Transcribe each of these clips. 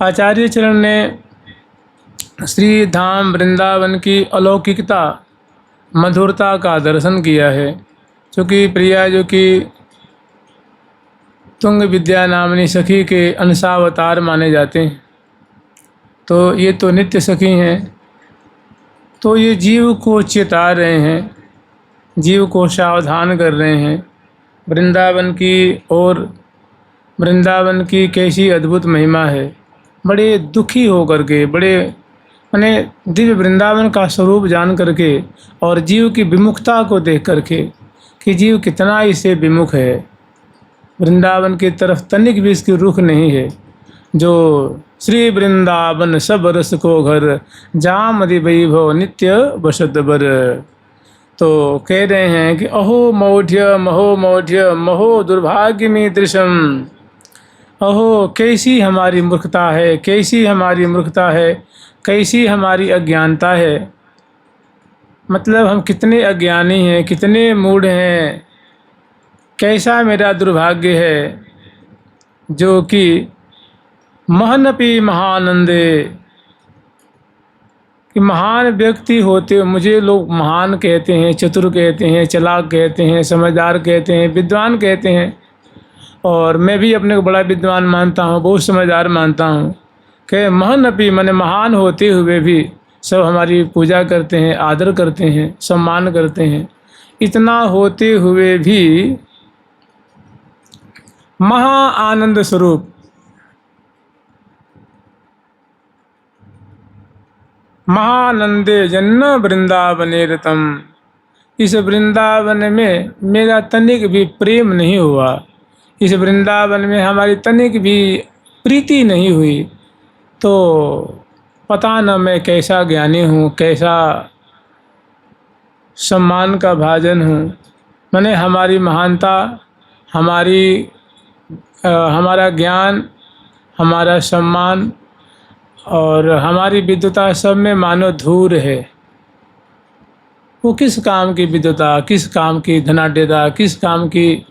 आचार्य चरण ने श्री धाम वृंदावन की अलौकिकता, मधुरता का दर्शन किया है। चूँकि प्रिया जो कि तुंग विद्या नामनी सखी के अंशावतार माने जाते हैं, तो ये तो नित्य सखी हैं, तो ये जीव को चेता रहे हैं, जीव को सावधान कर रहे हैं वृंदावन की। और वृंदावन की कैसी अद्भुत महिमा है। बड़े दुखी होकर के, बड़े माने दिव्य वृंदावन का स्वरूप जान करके और जीव की विमुखता को देख करके कि जीव कितना इससे विमुख है, वृंदावन की तरफ तनिक भी इसकी रुख नहीं है। जो श्री वृंदावन सब रस को घर, जाम मदि वैभव नित्य बसत बर। तो कह रहे हैं कि अहो मौढ़्य महो दुर्भाग्य में दृशम। अहो कैसी हमारी मूर्खता है, कैसी हमारी मूर्खता है, कैसी हमारी अज्ञानता है। मतलब हम कितने अज्ञानी हैं, कितने मूढ़ हैं, कैसा मेरा दुर्भाग्य है जो कि महनपि महानंदे, कि महान व्यक्ति होते मुझे लोग महान कहते हैं, चतुर कहते हैं, चालाक कहते हैं, समझदार कहते हैं, विद्वान कहते हैं। और मैं भी अपने को बड़ा विद्वान मानता हूँ, बहुत समझदार मानता हूँ। कि महनपि माने महान होते हुए भी सब हमारी पूजा करते हैं, आदर करते हैं, सम्मान करते हैं। इतना होते हुए भी महा आनंद स्वरूप, महानंदे जन्म वृंदावने रतम, इस वृंदावन में मेरा तनिक भी प्रेम नहीं हुआ, इस वृंदावन में हमारी तनिक भी प्रीति नहीं हुई, तो पता न मैं कैसा ज्ञानी हूँ, कैसा सम्मान का भाजन हूँ। मैंने हमारी महानता, हमारा ज्ञान, हमारा सम्मान और हमारी विद्वता सब में मानो धूर है। वो किस काम की विद्वता, किस काम की धनाढ्यता, किस काम की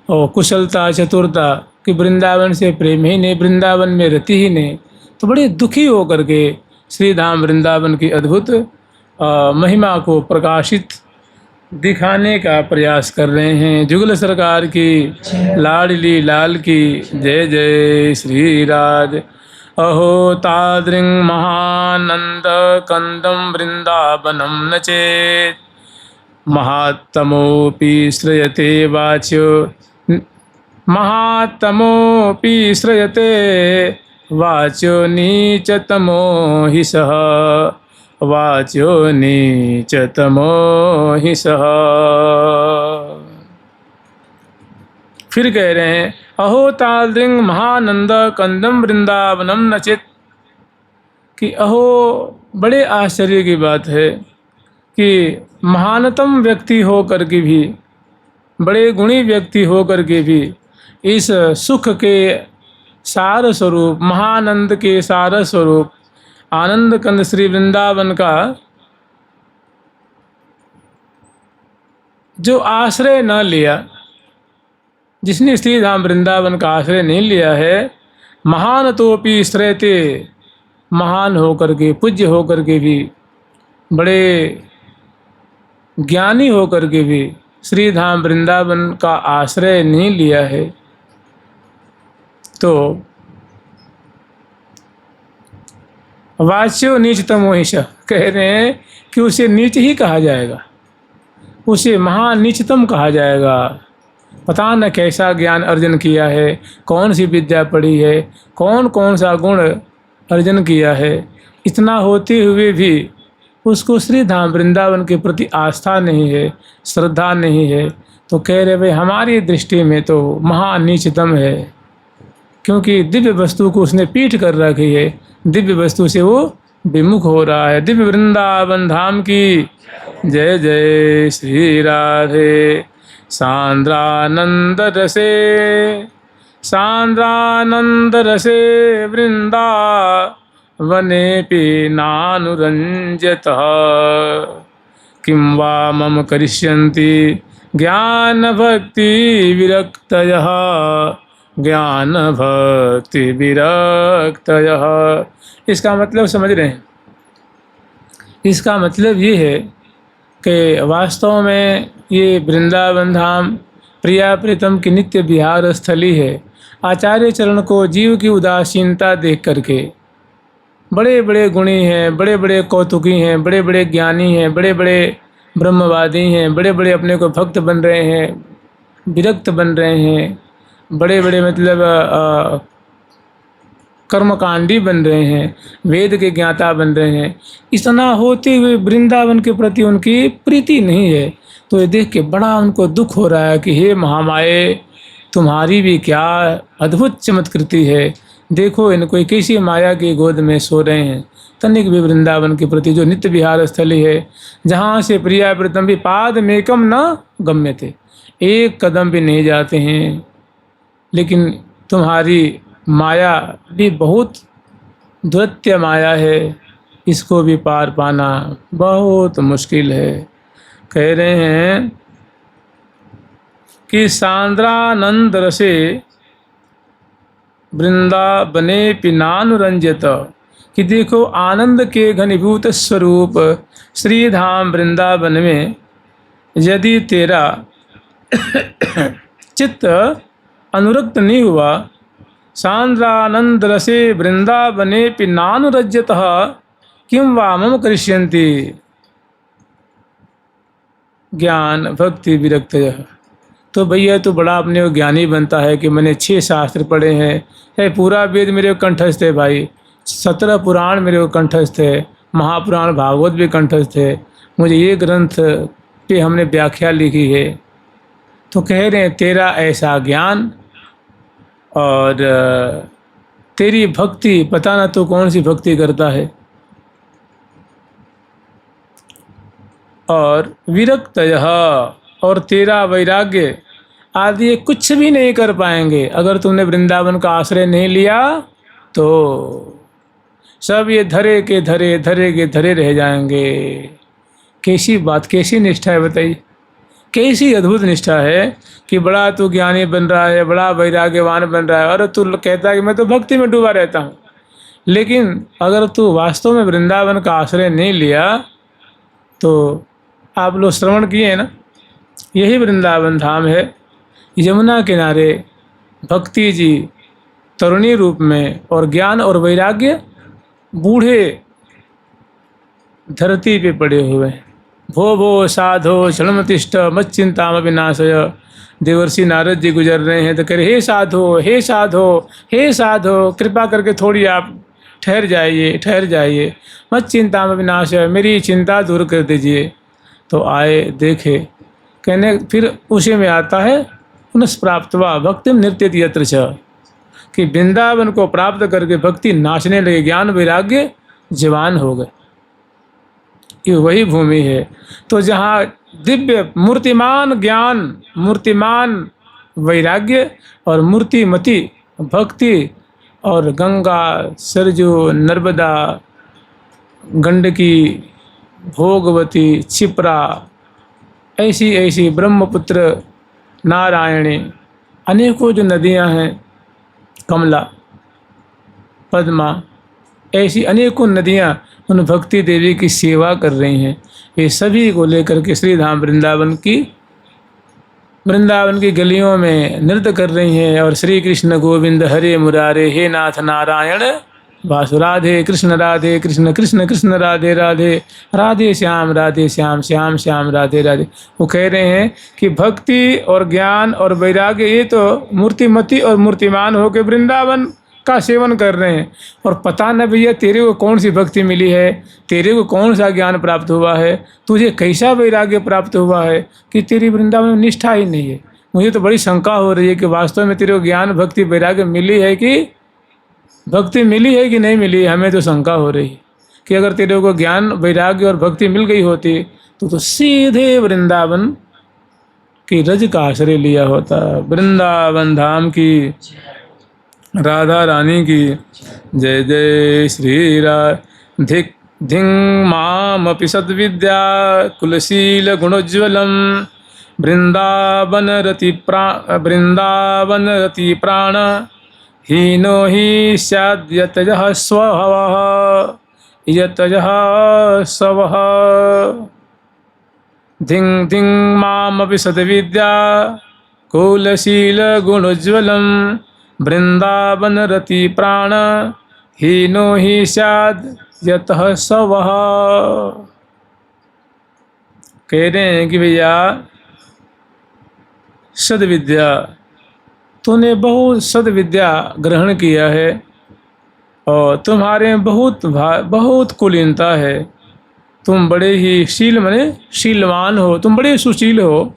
कुशलता, चतुरता, कि वृंदावन से प्रेम ही नहीं, वृंदावन में रति ही नहीं। तो बड़े दुखी होकर के श्री धाम वृंदावन की अद्भुत महिमा को प्रकाशित दिखाने का प्रयास कर रहे हैं। जुगल सरकार की लाडली लाल की जय जय श्री राज। अहो तादृंग महानंद कंदम वृंदावनम न चेत, महात्तमोपि श्रयते वाच्यो, महात्तमोपि श्रयते वाच्यो नीचतमो हि सः, वाच्यो नीचतमो हि सः। फिर कह रहे हैं अहो तादृंग महानंद कंदम वृंदावनम नचित, कि अहो बड़े आश्चर्य की बात है कि महानतम व्यक्ति हो कर के भी, बड़े गुणी व्यक्ति हो कर के भी इस सुख के सार स्वरूप, महानंद के सार स्वरूप आनंद कंद श्री वृंदावन का जो आश्रय न लिया, जिसने श्री धाम वृंदावन का आश्रय नहीं लिया है, महान तोपि श्रयते, महान होकर के, पूज्य होकर के भी, बड़े ज्ञानी होकर के भी श्री धाम वृंदावन का आश्रय नहीं लिया है, तो वाच्यो नीचतमो हि सः, कह रहे हैं कि उसे नीच ही कहा जाएगा, उसे महानीचतम कहा जाएगा। पता न कैसा ज्ञान अर्जन किया है, कौन सी विद्या पढ़ी है, कौन कौन सा गुण अर्जन किया है, इतना होते हुए भी उसको श्री धाम वृंदावन के प्रति आस्था नहीं है, श्रद्धा नहीं है। तो कह रहे भाई हमारी दृष्टि में तो महानीचतम है, क्योंकि दिव्य वस्तु को उसने पीठ कर रखी है, दिव्य वस्तु से वो विमुख हो रहा है। दिव्य वृंदावन धाम की जय जय श्री राधे। सांद्रानंद रसे, सांद्रानंद रसे वृंदावनेऽपि नानुरञ्जतः, किं वा मम करिष्यन्ति ज्ञान भक्ति विरक्तयः, ज्ञान भक्ति विरक्तयः। इसका मतलब समझ रहे हैं? इसका मतलब ये है कि वास्तव में ये वृंदावन धाम प्रिया प्रीतम की नित्य विहार स्थली है। आचार्य चरण को जीव की उदासीनता देख करके बड़े बड़े गुणी हैं, बड़े बड़े कौतुकी हैं, बड़े बड़े ज्ञानी हैं, बड़े बड़े ब्रह्मवादी हैं, बड़े बड़े अपने को भक्त बन रहे हैं, विरक्त बन रहे हैं, बड़े बड़े मतलब कर्मकांडी बन रहे हैं, वेद के ज्ञाता बन रहे हैं। इतना होते हुए वृंदावन के प्रति उनकी प्रीति नहीं है। तो ये देख के बड़ा उनको दुख हो रहा है कि हे महामाये, तुम्हारी भी क्या अद्भुत चमत्कृति है। देखो इनको कैसी माया की गोद में सो रहे हैं। तनिक भी वृंदावन के प्रति जो नित्य विहार स्थली है, जहाँ से प्रिया प्रीतम भी पाद मेकम न गम्य थे, एक कदम भी नहीं जाते हैं। लेकिन तुम्हारी माया भी बहुत दुरत्य माया है, इसको भी पार पाना बहुत मुश्किल है। कह रहे हैं कि सांद्रानंद रसे वृंदावने पिनानुरंजत, कि देखो आनंद के घनीभूत स्वरूप श्रीधाम वृंदावन में यदि तेरा चित्त अनुरक्त नहीं हुआ, सांद्रानंद रसे वृंदावने पिनानुरज्यतः किं वा मम करिष्यन्ति ज्ञान भक्ति विरक्तयः। तो भैया तो बड़ा अपने को ज्ञानी बनता है कि मैंने 6 शास्त्र पढ़े हैं, है पूरा वेद मेरे को कंठस्थ है भाई, 17 पुराण मेरे को कंठस्थ है, महापुराण भागवत भी कंठस्थ है, मुझे ये ग्रंथ पे हमने व्याख्या लिखी है। तो कह रहे हैं तेरा ऐसा ज्ञान और तेरी भक्ति, पता ना तो कौन सी भक्ति करता है, और विरक्तयः, और तेरा वैराग्य आदि ये कुछ भी नहीं कर पाएंगे अगर तुमने वृंदावन का आश्रय नहीं लिया। तो सब ये धरे के धरे, धरे के धरे रह जाएंगे। कैसी बात, कैसी निष्ठा है बताइए, कैसी अद्भुत निष्ठा है कि बड़ा तू ज्ञानी बन रहा है, बड़ा वैराग्यवान बन रहा है, और तू कहता है कि मैं तो भक्ति में डूबा रहता हूँ। लेकिन अगर तू वास्तव में वृंदावन का आश्रय नहीं लिया, तो आप लोग श्रवण किए हैं ना, यही वृंदावन धाम है। यमुना किनारे भक्ति जी तरुणी रूप में और ज्ञान और वैराग्य बूढ़े धरती पे पड़े हुए हैं। भो भो साधो क्षणमतिष्ठ मच्चिंताम विनाशय। देवर्षि नारद जी गुजर रहे हैं तो कह रहे हे साधो, हे साधो, हे साधो, कृपा करके थोड़ी आप ठहर जाइए, ठहर जाइए, मत चिंता में विनाशय, मेरी चिंता दूर कर दीजिए। तो आए, देखे, कहने फिर उसी में आता है पुनः प्राप्तवा भक्तिम नृत्यति यत्र च, कि वृंदावन को प्राप्त करके भक्ति नाचने लगे, ज्ञान वैराग्य जवान हो गए। ये वही भूमि है तो जहाँ दिव्य मूर्तिमान ज्ञान, मूर्तिमान वैराग्य और मूर्तिमती भक्ति, और गंगा, सरजू, नर्मदा, गंडकी, भोगवती, क्षिप्रा, ऐसी ऐसी ब्रह्मपुत्र, नारायणी, अनेकों जो नदियां हैं, कमला, पद्मा, ऐसी अनेकों नदियां उन भक्ति देवी की सेवा कर रही हैं। ये सभी को लेकर के श्रीधाम वृंदावन की गलियों में नृत्य कर रही हैं और श्री कृष्ण गोविंद हरे मुरारे, हे नाथ नारायण वासु, राधे कृष्ण कृष्ण कृष्ण राधे राधे, राधे श्याम श्याम श्याम राधे राधे। वो कह रहे हैं कि भक्ति और ज्ञान और वैराग्य ये तो मूर्तिमती और मूर्तिमान होकर वृंदावन का सेवन कर रहे हैं, और पता न भैया तेरे को कौन सी भक्ति मिली है, तेरे को कौन सा ज्ञान प्राप्त हुआ है, तुझे कैसा वैराग्य प्राप्त हुआ है कि तेरी वृंदावन में निष्ठा ही नहीं है। मुझे तो बड़ी शंका हो रही है कि वास्तव में तेरे को ज्ञान भक्ति वैराग्य मिली है कि भक्ति मिली है कि नहीं मिली है। हमें तो शंका हो रही है कि अगर तेरे को ज्ञान वैराग्य और भक्ति मिल गई होती तो सीधे वृंदावन की रज का आश्रय लिया होता। वृंदावन धाम की, राधा रानी की जय जय श्री धिक धिंग मामपि सद्विद्या कुलशील गुणोज्ज्वलम वृंदावन रति प्राण हीनो हि स्याद् यतयः स्वभावः यतयः स्वः धिं धिं मामपि सद्विद्या कुलशील गुणोज्ज्वलं वृंदावन रति प्राण हीनो हि स्याद् यतः स्वः। कह रहे हैं कि भैया सद्विद्या, तूने बहुत सद्विद्या ग्रहण किया है और तुम्हारे में बहुत कुलीनता है। तुम बड़े ही शील माने शीलवान हो, तुम बड़े सुशील हो।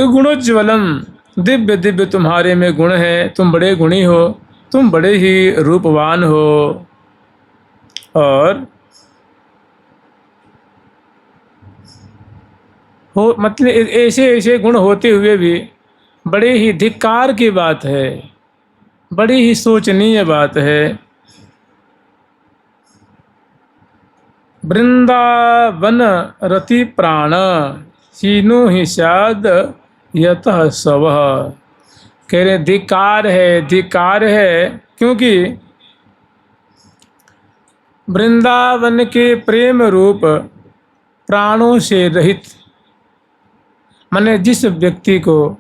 गुणोज्ज्वलम, दिव्य दिव्य तुम्हारे में गुण है, तुम बड़े गुणी हो, तुम बड़े ही रूपवान हो। और हो मतलब ऐसे ऐसे गुण होते हुए भी बड़े ही धिक्कार की बात है, बड़ी ही शोचनीय बात है। वृंदावन रति प्राण हीनो हि स्याद् यतः स्वः। कह रहे धिक्कार है, धिक्कार है, क्योंकि वृंदावन के प्रेम रूप प्राणों से रहित, माने जिस व्यक्ति को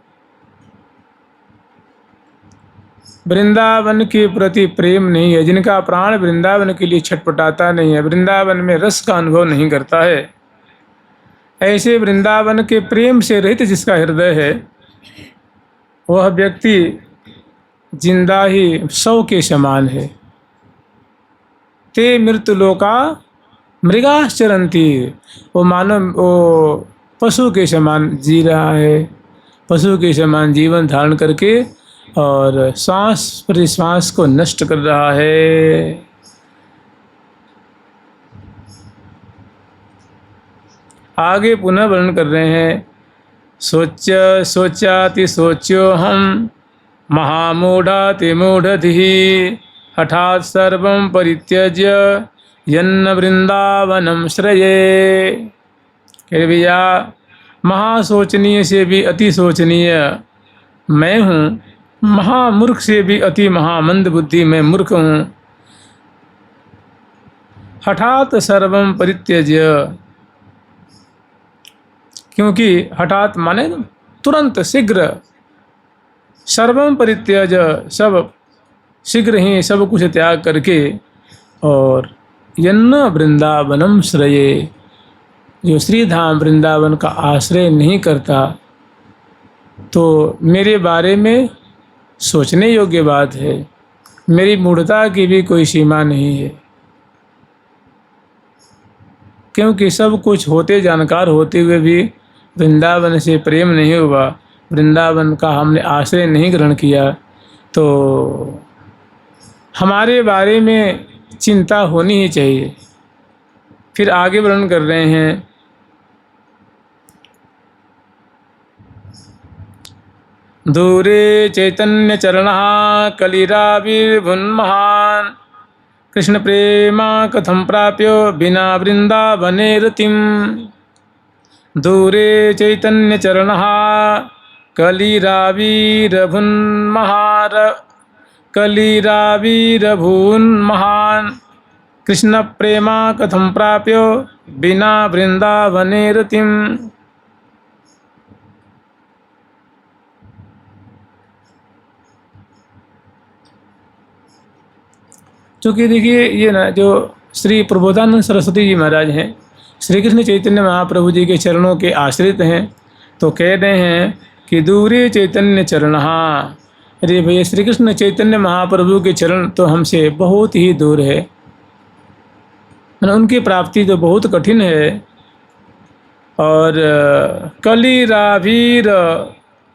वृंदावन के प्रति प्रेम नहीं है, जिनका प्राण वृंदावन के लिए छटपटाता नहीं है, वृंदावन में रस का अनुभव नहीं करता है, ऐसे वृंदावन के प्रेम से रहित जिसका हृदय है, वह व्यक्ति जिंदा ही शव के समान है। ते मृत्युलोका मृगाश्चरन्ति, वो मानव वो पशु के समान जी रहा है, पशु के समान जीवन धारण करके और सांस परिश्वास को नष्ट कर रहा है। आगे पुनः वर्णन कर रहे हैं। सोच्याति सोच्यो हम महामूढ़ाति मूढ़धिः हठात् सर्वं परित्यज्य यन्न वृंदावनम श्रये। कह भैया महासोचनीय से भी अति सोचनीय मैं हूँ, महामूर्ख से भी अति महामंद बुद्धि मैं मूर्ख हूँ। हठात सर्वम परित्यज्य, क्योंकि हठात माने तुरंत शीघ्र, सर्वम परित्यज्य सब शीघ्र ही सब कुछ त्याग करके, और यन्न वृंदावनम श्रये, जो श्रीधाम वृंदावन का आश्रय नहीं करता तो मेरे बारे में सोचने योग्य बात है। मेरी मूढ़ता की भी कोई सीमा नहीं है, क्योंकि सब कुछ होते जानकार होते हुए भी वृंदावन से प्रेम नहीं हुआ, वृंदावन का हमने आश्रय नहीं ग्रहण किया, तो हमारे बारे में चिंता होनी ही चाहिए। फिर आगे वर्णन कर रहे हैं। दूरे चैतन्य चरणः कलिराविर्भुन्महान् कृष्ण प्रेमा कथं प्राप्यो बिना वृंदावने रतिम्। दूरे चैतन्य चरणः कलिराविर्भुन्महान् कृष्ण प्रेमा कथं प्राप्यो बिना वृंदावने रतिम्। चूँकि देखिए ये ना जो श्री प्रबोधानंद सरस्वती जी महाराज हैं, श्री कृष्ण चैतन्य महाप्रभु जी के चरणों के आश्रित हैं, तो कह रहे हैं कि दूरे चैतन्य चरणः। अरे भैया श्री कृष्ण चैतन्य महाप्रभु के चरण तो हमसे बहुत ही दूर है, उनकी प्राप्ति तो बहुत कठिन है। और कलिरावीर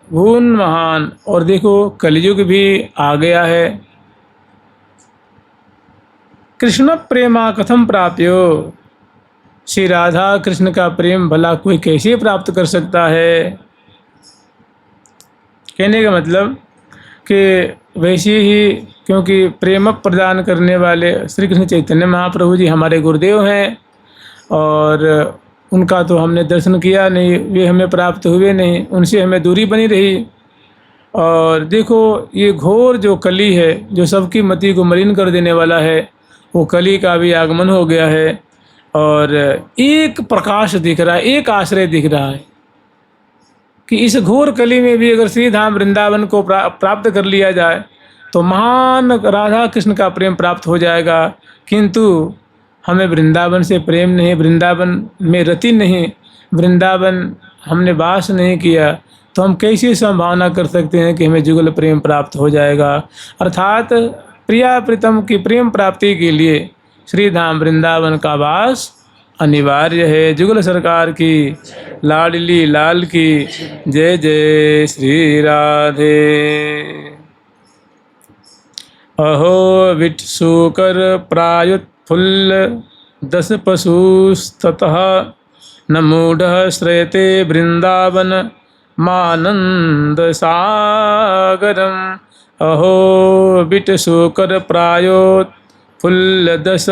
भून महान, और देखो कलयुग भी आ गया है। कृष्ण प्रेमा कथम प्राप्यो, श्री राधा कृष्ण का प्रेम भला कोई कैसे प्राप्त कर सकता है। कहने का मतलब कि वैसे ही, क्योंकि प्रेम प्रदान करने वाले श्री कृष्ण चैतन्य महाप्रभु जी हमारे गुरुदेव हैं, और उनका तो हमने दर्शन किया नहीं, वे हमें प्राप्त हुए नहीं, उनसे हमें दूरी बनी रही। और देखो ये घोर जो कली है, जो सबकी मति को मलिन कर देने वाला है, वो कली का भी आगमन हो गया है। और एक प्रकाश दिख रहा है, एक आश्रय दिख रहा है कि इस घोर कली में भी अगर श्री धाम वृंदावन को प्राप्त कर लिया जाए तो महान राधा कृष्ण का प्रेम प्राप्त हो जाएगा। किंतु हमें वृंदावन से प्रेम नहीं, वृंदावन में रति नहीं, वृंदावन हमने वास नहीं किया, तो हम कैसी संभावना कर सकते हैं कि हमें जुगल प्रेम प्राप्त हो जाएगा। अर्थात प्रिया प्रीतम की प्रेम प्राप्ति के लिए श्री धाम वृंदावन का वास अनिवार्य है। जुगल सरकार की लाडली लाल की जय जय श्री राधे। अहो विट सूकर प्रायुत्फुल्ल दस पशुस्ततः न मूढ़ श्रयते वृंदावन मानंद सागरम। अहो विट सूकर प्रायोत्फुल्ल दस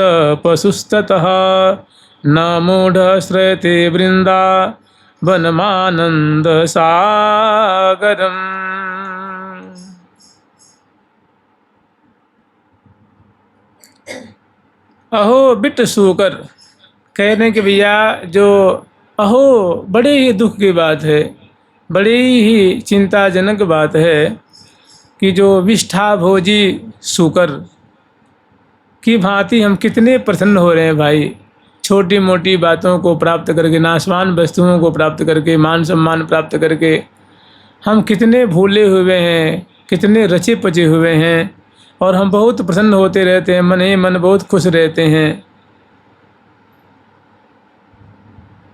पशुस्ततः न मूढ़ श्रयते वृंदावन मानंद सागरम। अहो बिट सूकर कहने के भैया जो अहो बड़े ही दुख की बात है, बड़ी ही चिंताजनक बात है कि जो विष्ठा भोजी सूकर की भांति हम कितने प्रसन्न हो रहे हैं भाई, छोटी मोटी बातों को प्राप्त करके, नाशवान वस्तुओं को प्राप्त करके, मान सम्मान प्राप्त करके हम कितने भूले हुए हैं, कितने रचे पचे हुए हैं, और हम बहुत प्रसन्न होते रहते हैं, मन ही मन बहुत खुश रहते हैं।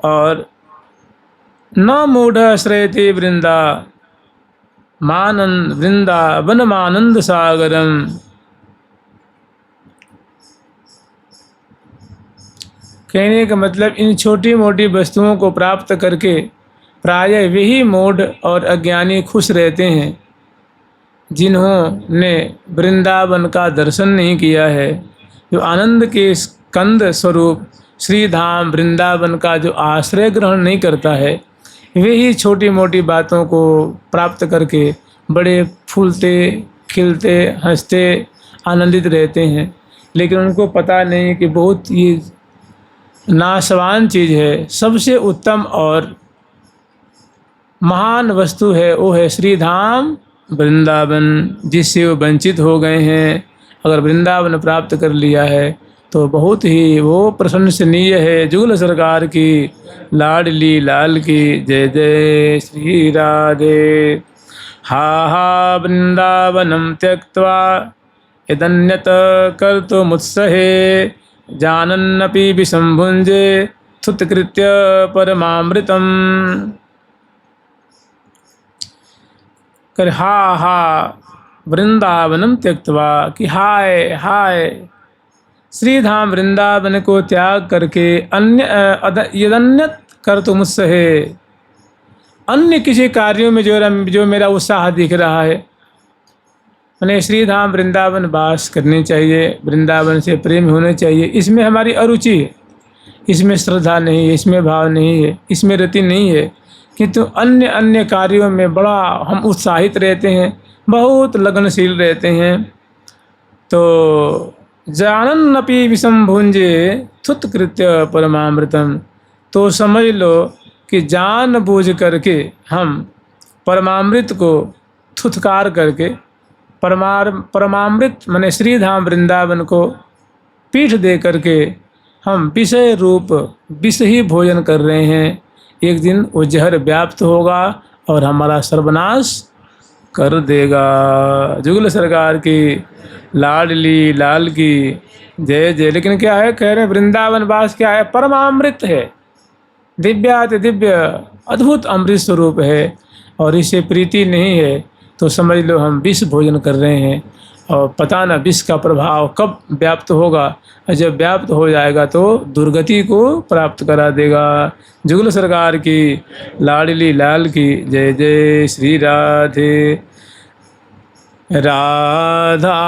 और न मूढ़ श्रयते वृंदावन मानंद सागरम। कहने का मतलब इन छोटी मोटी वस्तुओं को प्राप्त करके प्रायः वही मूढ़ और अज्ञानी खुश रहते हैं जिन्होंने वृंदावन का दर्शन नहीं किया है, जो आनंद के स्कंद स्वरूप श्री धाम वृंदावन का जो आश्रय ग्रहण नहीं करता है, वे ही छोटी मोटी बातों को प्राप्त करके बड़े फूलते खिलते हंसते आनंदित रहते हैं। लेकिन उनको पता नहीं कि बहुत ये नाशवान चीज़ है। सबसे उत्तम और महान वस्तु है वो है श्री धाम वृंदावन, जिससे वो वंचित हो गए हैं। अगर वृंदावन प्राप्त कर लिया है तो बहुत ही वो प्रशंसनीय है। जुगल सरकार की लाडली लाल की जय जय श्री राधे। हा हा वृंदावनम त्यक्त्वा यदन्यत कर्तुमुत्सहे जानन्नपि विसंभुञ्जे थुत्कृत्य परमामृतम। कर हा हा वृंदावनम त्यक्त्वा कि हाय हाय श्री धाम वृंदावन को त्याग करके यदन्यत कर्तुमुत्सहे, अन्य किसी कार्यों में जो मेरा उत्साह दिख रहा है, मैंने श्री धाम वृंदावन वास करनी चाहिए, वृंदावन से प्रेम होने चाहिए, इसमें हमारी अरुचि है, इसमें श्रद्धा नहीं है, इसमें भाव नहीं है, इसमें रति नहीं है, किंतु अन्य अन्य कार्यों में बड़ा हम उत्साहित रहते हैं, बहुत लगनशील रहते हैं। तो जानन्नपि विसंभुञ्जे थुत्कृत्य परमामृतम, तो समझ लो कि जान बूझ करके हम परमामृत को थुत्कार करके परमामृत माने श्री धाम वृंदावन को पीठ दे करके हम विषय रूप विष ही भोजन कर रहे हैं। एक दिन वो जहर व्याप्त होगा और हमारा सर्वनाश कर देगा। जुगल सरकार की लाडली लाल की जय जय। लेकिन क्या है, कह रहे हैं वृंदावन वास क्या है, परमामृत है, दिव्याति दिव्य अद्भुत अमृत स्वरूप है, और इसे प्रीति नहीं है तो समझ लो हम विष भोजन कर रहे हैं, और पता ना विष का प्रभाव कब व्याप्त होगा, और जब व्याप्त हो जाएगा तो दुर्गति को प्राप्त करा देगा। जुगल सरकार की लाडली लाल की जय जय श्री राधे। राधा